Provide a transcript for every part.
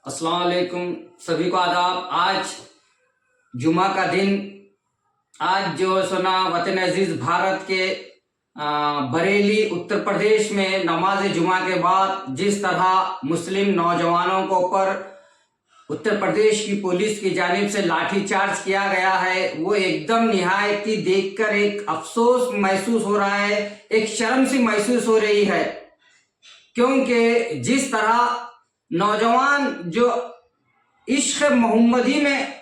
अस्सलाम वालेकुम, सभी को आदाब। आज जुमा का दिन। आज जो सुना वतन अजीज भारत के बरेली उत्तर प्रदेश में नमाज जुमा के बाद जिस तरह मुस्लिम नौजवानों को ऊपर उत्तर प्रदेश की पुलिस की जानिब से लाठीचार्ज किया गया है, वो एकदम निहायती देखकर एक अफसोस महसूस हो रहा है, एक शर्म सी महसूस हो रही है। क्योंकि जिस तरह नौजवान जो इश्क मोहम्मदी में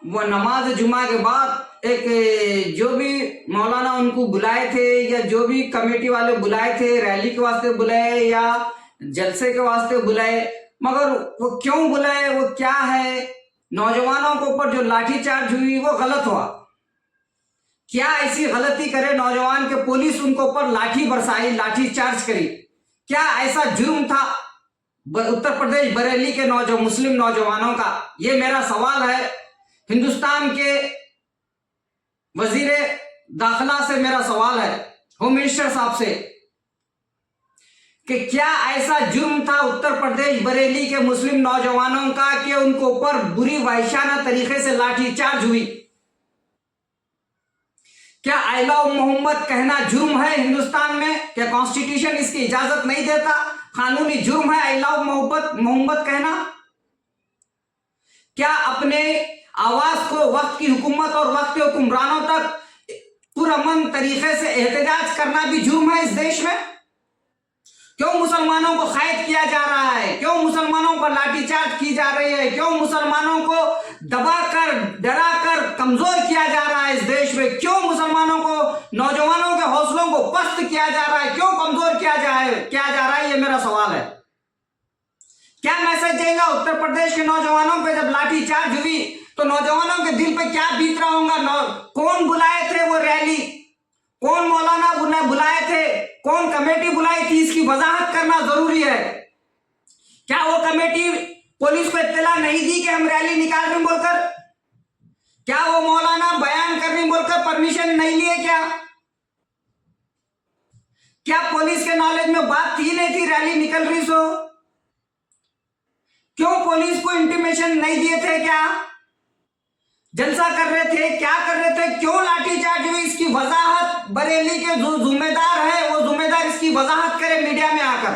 वो नमाज जुमा के बाद एक जो भी मौलाना उनको बुलाए थे या जो भी कमेटी वाले बुलाए थे, रैली के वास्ते बुलाए या जलसे के वास्ते बुलाए, मगर वो क्यों बुलाए, वो क्या है, नौजवानों के ऊपर जो लाठीचार्ज हुई वो गलत हुआ। क्या ऐसी गलती करे नौजवान के पुलिस उनको ऊपर लाठी बरसाई, लाठीचार्ज करी? क्या ऐसा जुर्म था उत्तर प्रदेश बरेली के मुस्लिम नौजवानों का? ये मेरा सवाल है हिंदुस्तान के वजीर दाखिला से, मेरा सवाल है होम मिनिस्टर साहब से कि क्या ऐसा जुर्म था उत्तर प्रदेश बरेली के मुस्लिम नौजवानों का कि उनको ऊपर बुरी वहशाना तरीके से लाठीचार्ज हुई? क्या आई लव मोहम्मद कहना जुर्म है हिंदुस्तान में? क्या कॉन्स्टिट्यूशन इसकी इजाजत नहीं देता? कानूनी जुर्म है आई लव मोहम्मद कहना? क्या अपने आवाज को वक्त की हुकूमत और वक्त के हुक्मरानों तक पुरअमन तरीके से एहतजाज करना भी जुर्म है इस देश में? क्यों मुसलमानों को कैद किया जा रहा है? क्यों मुसलमानों पर लाठीचार्ज की जा रही है? क्यों मुसलमानों को दबाकर, डराकर कमजोर किया जा रहा है इस देश में? क्यों मुसलमानों को, नौजवानों के हौसलों को पस्त किया जा रहा है? क्यों कमजोर किया जा रहा है? ये मेरा सवाल है। क्या मैसेज देगा उत्तर प्रदेश के नौजवानों पे? जब लाठीचार्ज हुई तो नौजवानों के दिल पे क्या बीत रहा होगा? कौन बुलाए थे वो रैली? कौन मौलाना बुलाए थे? कौन कमेटी बुलाई थी? इसकी वजाहत करना जरूरी है। क्या वो कमेटी पुलिस को इत्तला नहीं दी कि हम रैली निकाल रहे हैं बोलकर? क्या वो मौलाना बयान करने बोलकर परमिशन नहीं लिए? क्या पुलिस के नॉलेज में बात थी नहीं थी रैली निकल रही सो? क्यों पुलिस को इंटीमेशन नहीं दिए थे? क्या जलसा कर रहे थे? क्या कर रहे थे? क्यों लाठीचार्ज हुई? इसकी वजाहत बरेली के जो जिम्मेदार है वो जिम्मेदार इसकी वजाहत करे मीडिया में आकर।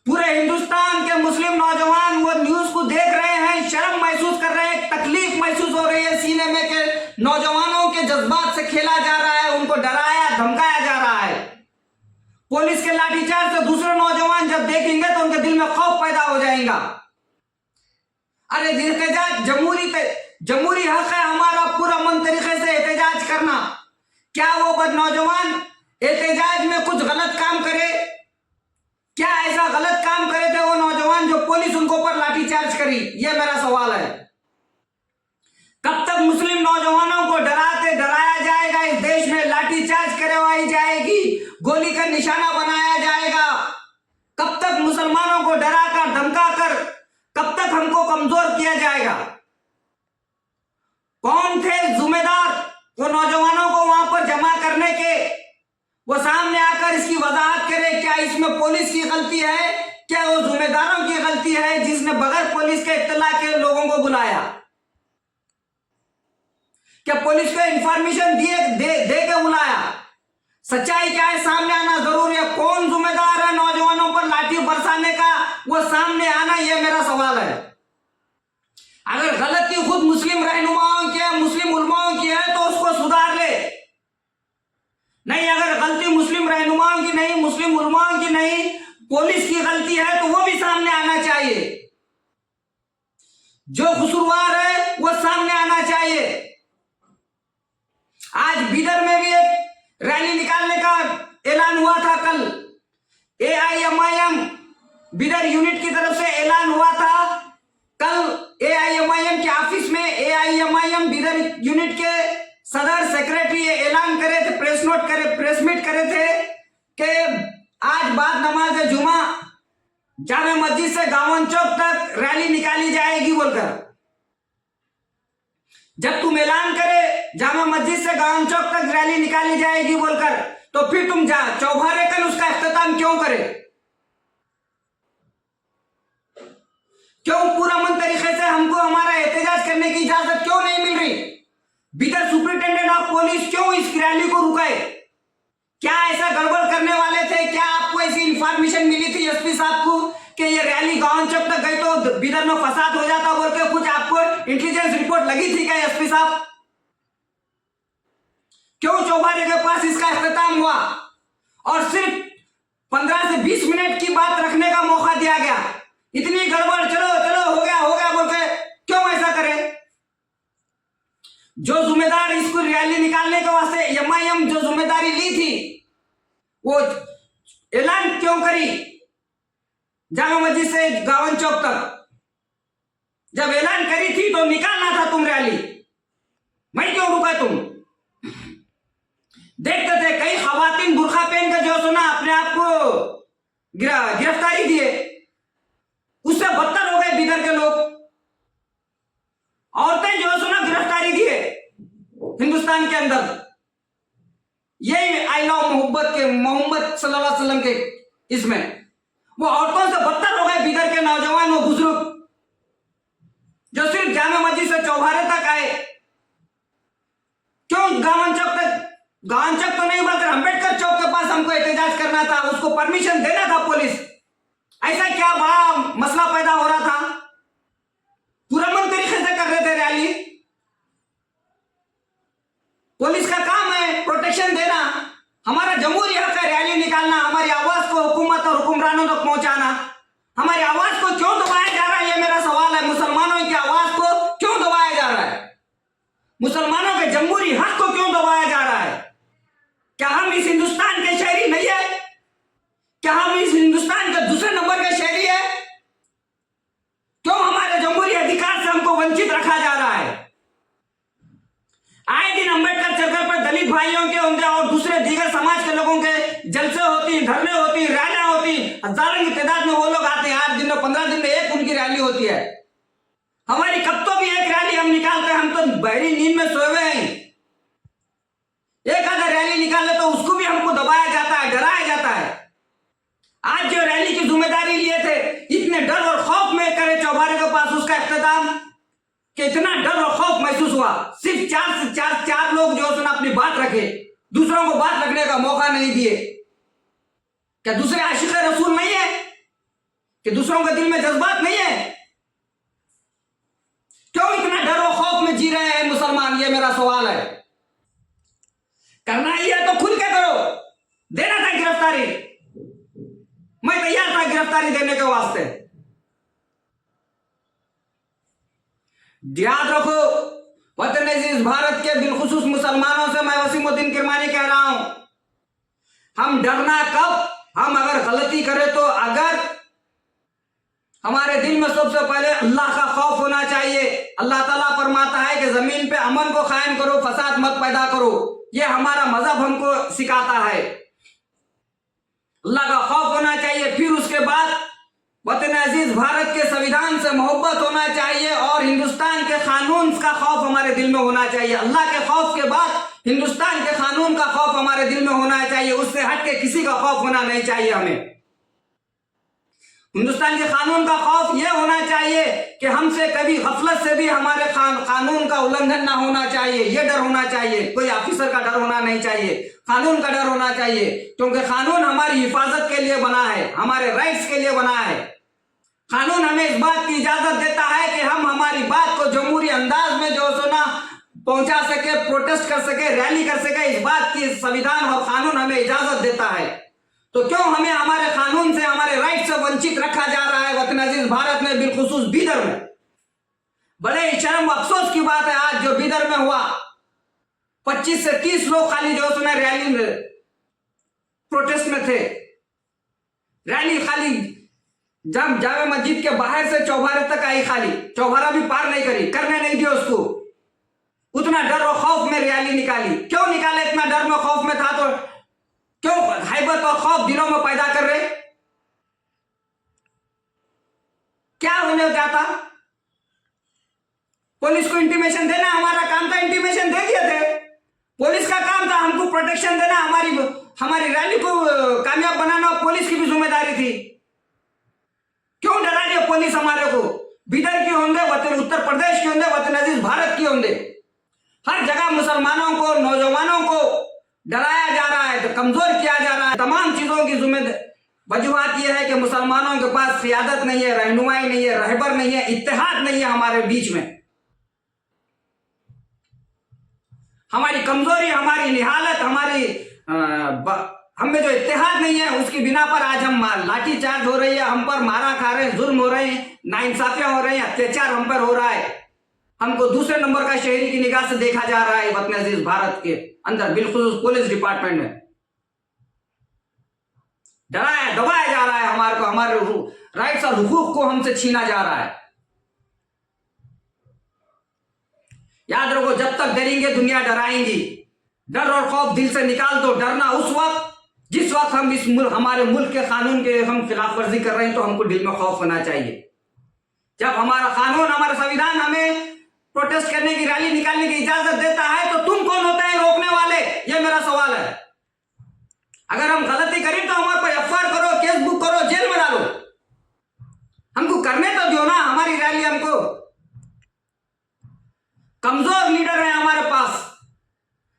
पूरे हिंदुस्तान के मुस्लिम नौजवान वो न्यूज को देख रहे हैं, शर्म महसूस कर रहे हैं, तकलीफ महसूस हो रही है सीने में के नौजवानों के जज्बात से खेला जा रहा है, उनको डराया धमकाया जा रहा है। पुलिस के लाठीचार्ज से दूसरे नौजवान जब देखेंगे तो उनके दिल में खौफ पैदा हो जाएगा। अरे एहतजाज जमहूरी हक है हमारा पुरअमन तरीके से एहतजाज करना। क्या वो नौजवान एहतजाज में कुछ गलत काम करे? क्या ऐसा गलत काम करे थे वो नौजवान जो पुलिस उनको ऊपर लाठीचार्ज करी? ये मेरा सवाल है। कब तक मुस्लिम नौजवानों को डराया जाएगा इस देश में? लाठीचार्ज करवाई जाएगी, गोली का निशाना बनाया जाएगा। कब तक मुसलमानों को डराकर धमकाकर कब तक हमको कमजोर किया जाएगा? कौन थे जिम्मेदार वो नौजवानों को वहां पर जमा करने के? वो सामने आकर इसकी वजाहत करे। क्या इसमें पुलिस की गलती है? क्या वो जिम्मेदारों की गलती है जिसने बगैर पुलिस के इत्तला के लोगों को बुलाया? क्या पुलिस को इंफॉर्मेशन दे के बुलाया? सच्चाई क्या है सामने आना जरूरी है। कौन जिम्मेदार है नौजवानों पर लाठी बरसाने का? वो सामने आना, ये मेरा सवाल है। अगर गलती खुद मुस्लिम रहनुमाओं की है, मुस्लिम उलमाओं की है तो उसको सुधार ले। नहीं, अगर गलती मुस्लिम रहनुमाओं की नहीं, मुस्लिम उलमाओं की नहीं, पुलिस की गलती है तो वो भी सामने आना चाहिए। जो कसूरवार है वो सामने आना चाहिए। आज बिदर में भी एक रैली निकालने का ऐलान हुआ था। कल AIMIM बिदर यूनिट की तरफ से ऐलान हुआ था। कल AIMIM के ऑफिस में AIMIM बिदर यूनिट के सदर सेक्रेटरी ऐलान करे थे, प्रेस मीट करे थे कि आज बाद नमाज जुमा जामे मस्जिद से गावन चौक तक रैली निकाली जाएगी बोलकर। जब तुम ऐलान करे जामा मस्जिद से गावन चौक तक रैली निकाली जाएगी बोलकर, तो फिर तुम चौबारे कल उसका इख्तिताम क्यों करे? हमको हमारा एहतजाज करने की इजाजत क्यों नहीं मिल रही? बिदर सुपरिटेंडेंट ऑफ पुलिस क्यों इस रैली को रुकाए? क्या ऐसा गड़बड़ करने वाले थे? क्या आपको ऐसी इंफॉर्मेशन मिली थी एसपी साहब को कि ये रैली गांव चौक तक गई तो बिदर में फसाद हो जाता बोल के कुछ आपको इंटेलिजेंस रिपोर्ट लगी थी क्या एसपी साहब? क्यों चौबारे के पास इसका इख्तिताम हुआ और सिर्फ 15 से 20 मिनट की बात रखने का मौका दिया गया? इतनी गड़बड़, चलो चलो हो गया बोल के क्यों ऐसा करे? जो जिम्मेदार इसको रैली निकालने के वास्ते एमआईएम जो जिम्मेदारी ली थी वो ऐलान क्यों करी जामा मस्जिद से गावन चौक तक? जब ऐलान करी थी तो निकालना था तुम रैली, मैं क्यों रुका तुम? देखते थे कई खवातीन बुरखा पहन कर जो सुना अपने आप को गिरफ्तारी दिए, उससे बदतर हो गए बिदर के लोग। औरतें जो सुना गिरफ्तारी दिए हिंदुस्तान के अंदर, यही आई लव मोहब्बत के मोहम्मद सल्लल्लाहु अलैहि वसल्लम के इसमें वो औरतों से बदतर हो गए बिदर के नौजवान व बुजुर्ग जो सिर्फ जामा मस्जिद से चौबारे तक आए। क्यों गावन चौक तक? गावन चौक तो नहीं बल्कि अंबेडकर चौक के पास हमको एहतजाज करना था, उसको परमिशन देना था पुलिस। ऐसा क्या बड़ा मसला पैदा हो रहा था? पुरअमन तरीके से कर रहे थे रैली। पुलिस का काम है प्रोटेक्शन देना, हमारा जमहूरी हक है रैली निकालना, हमारी आवाज को हुकूमत और हुक्मरानों तक पहुंचाना। हमारी आवाज को क्यों दबाया जा रहा है, ये मेरा सवाल है। मुसलमानों की आवाज को क्यों दबाया जा रहा है? मुसलमानों के जमहूरी हक को क्यों दबाया जा रहा है? क्या हम इस हिंदुस्तान के शहरी नहीं है? क्या हम इस हिंदुस्तान के दूसरे नंबर के शहरी है? क्यों हमारे जमहूरी अधिकार से हमको वंचित रखा जा रहा है? आए दिन अम्बेडकर चौक पर दलित भाइयों के होंगे और दूसरे दीगर समाज के लोगों के जलसे होती, धरने होती, रैलियां होती, हजारों की तादाद में वो लोग आते हैं। 8 दिन में 15 दिन में एक उनकी रैली होती है। हमारी कब तो भी एक रैली हम निकालते हैं, हम तो बहरी नींद में सोए हुए हैं। एक अगर रैली निकाले तो उसको भी हमको दबाया जाता है, डराया जाता है। आज जो रैली की जिम्मेदारी लिए थे, इतने डर और खौफ में करे चौबारे के पास उसका इख्तिताम कि इतना डर और खौफ महसूस हुआ। सिर्फ 4 से 4 लोग जो उसने अपनी बात रखे, दूसरों को बात रखने का मौका नहीं दिए। क्या दूसरे आशिक रसूल नहीं है? कि दूसरों के दिल में जज्बात नहीं है? क्यों इतना डर और खौफ में जी रहे हैं मुसलमान? ये मेरा सवाल है। करना ही है तो खुल के करो। देना था गिरफ्तारी, मैं तैयार था गिरफ्तारी देने के वास्ते। याद रखो, वतन अजीज भारत के बिलखुसूस मुसलमानों से मैं वसीमुद्दीन किरमानी कह रहा हूं, हम डरना कब? हम अगर गलती करें तो अगर हमारे दिल में सबसे पहले अल्लाह का खौफ होना चाहिए। अल्लाह ताला फरमाता है कि जमीन पे अमन को कायम करो, फसाद मत पैदा करो। ये हमारा मजहब हमको सिखाता है। अल्लाह का खौफ होना चाहिए। फिर उसके बाद वतन अजीज भारत के संविधान से मोहब्बत होना चाहिए और हिंदुस्तान के कानून का खौफ हमारे दिल में होना चाहिए। अल्लाह के खौफ के बाद हिंदुस्तान के कानून का खौफ हमारे दिल में होना चाहिए। उससे हट के किसी का खौफ होना नहीं चाहिए। हमें हिंदुस्तान के कानून का खौफ यह होना चाहिए कि हमसे कभी गफलत से भी हमारे कानून का उल्लंघन ना होना चाहिए। यह डर होना चाहिए। कोई ऑफिसर का डर होना नहीं चाहिए, कानून का डर होना चाहिए। क्योंकि कानून हमारी हिफाजत के लिए बना है, हमारे राइट्स के लिए बना है। कानून हमें इस बात की इजाजत देता है कि हम हमारी बात को जमहूरी अंदाज में जो सुना पहुंचा सके, प्रोटेस्ट कर सके, रैली कर सके। इस बात की संविधान और कानून हमें इजाजत देता है। तो क्यों हमें हमारे कानून से, हमारे राइट से वंचित रखा जा रहा है वतन अजीज भारत में, बिलखुसूस बीदर में? बड़े शर्म अफसोस की बात है आज जो बीदर में हुआ। 25 से 30 लोग खाली जो सुना रैली में प्रोटेस्ट में थे। रैली खाली जब जामा मस्जिद के बाहर से चौबारे तक आई, खाली चौबारा भी पार नहीं करी, करने नहीं दिया उसको। उतना डर और खौफ में रैली निकाली। क्यों निकाले? इतना डर में खौफ में था तो क्यों हैबत और खौफ दिलों में पैदा कर रहे? क्या होने जाता? पुलिस को इंटीमेशन देना हमारा काम था, इंटीमेशन दे दिए थे। पुलिस का काम था हमको प्रोटेक्शन देना, हमारी रैली को कामयाब बनाना पुलिस की भी जिम्मेदारी थी। क्यों डरा रही है पुलिस हमारे को? बिदर की होंगे, वतन उत्तर प्रदेश की होंगे, वतन अजीज भारत की होंगे, हर जगह मुसलमानों को, नौजवानों को डराया जा रहा है, तो कमजोर किया जा रहा है। तमाम चीजों की वजूहत यह है कि मुसलमानों के पास क़ियादत नहीं है, रहनुमाई नहीं है, रहबर नहीं है, इत्तेहाद नहीं है हमारे बीच में। हमारी कमजोरी, हमारी निहालत, हम में जो इत्तेहाद नहीं है, उसकी बिना पर आज हम लाठीचार्ज हो रही है, हम पर मारा खा रहे हैं, जुल्म हो रहे हैं, नाइंसाफियां हो रही हैं, अत्याचार हम पर हो रहा है। हमको दूसरे नंबर का शहरी की निगाह से देखा जा रहा है वतन अजीज भारत के अंदर, बिल्कुल पुलिस डिपार्टमेंट में डराया दबाया जा रहा है हमारे को, हमारे राइट्स और हुकूक को हमसे छीना जा रहा है। याद रखो, जब तक डरेंगे दुनिया डराएंगी। डर और खौफ दिल से निकाल दो। डरना उस वक्त जिस वक्त हम हमारे मुल्क के कानून के हम खिलाफ वर्जी कर रहे हैं, तो हमको दिल में खौफ होना चाहिए। जब हमारा कानून, हमारा संविधान हमें प्रोटेस्ट करने की, रैली निकालने की इजाजत देता है, तो तुम कौन होते हैं रोकने वाले? ये मेरा सवाल है। अगर हम गलती करें तो हमारे पर एफआईआर करो, केस बुक करो, जेल में डालो, हमको करने तो दो ना हमारी रैली। हमको कमजोर लीडर है हमारे पास,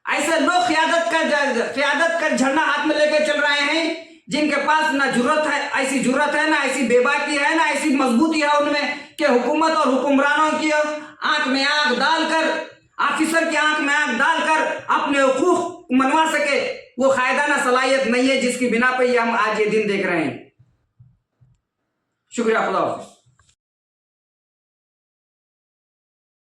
ऐसे लोग क़ियादत का झंडा हाथ में लेकर चल रहे हैं, जिनके पास ना जुर्रत है, ऐसी जुर्रत है, ना ऐसी बेबाकी है, ना ऐसी मजबूती है उनमें कि हुकूमत और हुक्मरानों की आंख में आंख डालकर, ऑफिसर की आंख में आंख डालकर अपने हुकूक मनवा सके। वो कायदाना सलाहियत नहीं है जिसकी बिना पर हम आज ये दिन देख रहे हैं। शुक्रिया, खुदा हाफिज़।